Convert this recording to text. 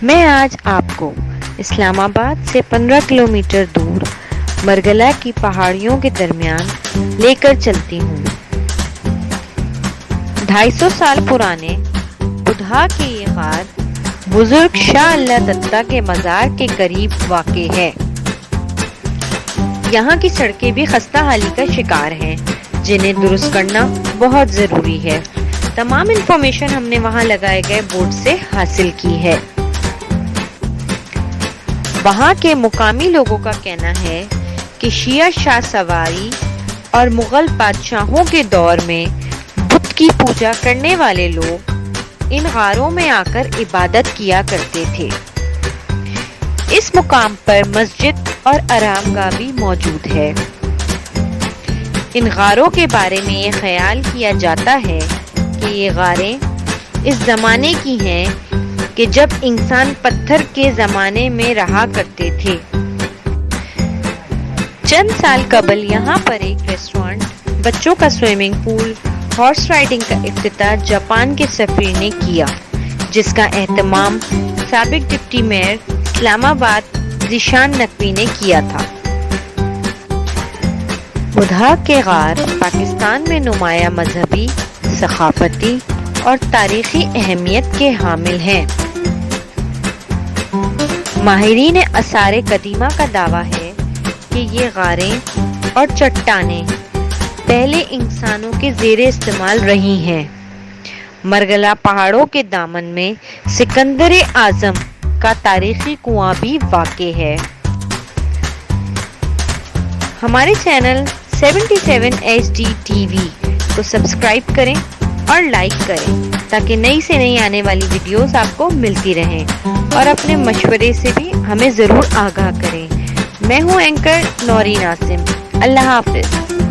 میں آج آپ کو اسلام آباد سے 15 کلومیٹر دور مرگلا کی پہاڑیوں کے درمیان لے کر چلتی ہوں۔ 250 سال پرانے بدھا کے یہ غار بزرگ شاہ اللہ دتہ کے مزار کے قریب واقع ہے۔ یہاں کی سڑکیں بھی خستہ حالی کا شکار ہیں، جنہیں درست کرنا بہت ضروری ہے۔ تمام انفارمیشن ہم نے وہاں لگائے گئے بورڈ سے حاصل کی ہے۔ وہاں کے مقامی لوگوں کا کہنا ہے کہ شیعہ شاہ سواری اور مغل بادشاہوں کے دور میں بت کی پوجا کرنے والے لوگ ان غاروں میں آ کر عبادت کیا کرتے تھے۔ اس مقام پر مسجد اور آرام گاہ بھی موجود ہے۔ ان غاروں کے بارے میں یہ خیال کیا جاتا ہے کہ یہ غاریں اس زمانے کی ہیں کہ جب انسان پتھر کے زمانے میں رہا کرتے تھے۔ چند سال قبل یہاں پر ایک ریسٹورانٹ، بچوں کا سوئمنگ پول، ہارس رائڈنگ کا افتتاح جاپان کے سفیر نے کیا، جس کا اہتمام سابق ڈپٹی میئر اسلام آباد ذیشان نقوی نے کیا تھا۔ بدھا کے غار پاکستان میں نمایاں مذہبی، ثقافتی اور تاریخی اہمیت کے حامل ہیں۔ ماہرین آثار قدیمہ کا دعویٰ ہے کہ یہ غاریں اور چٹانیں پہلے انسانوں کے زیر استعمال رہی ہیں۔ مرگلا پہاڑوں کے دامن میں سکندر اعظم کا تاریخی کنواں بھی واقع ہے۔ ہمارے چینل 77 HD TV کو سبسکرائب کریں اور لائک کریں تاکہ نئی سے نئی آنے والی ویڈیوز آپ کو ملتی رہیں، اور اپنے مشورے سے بھی ہمیں ضرور آگاہ کریں۔ میں ہوں اینکر نورین عاصم۔ اللہ حافظ۔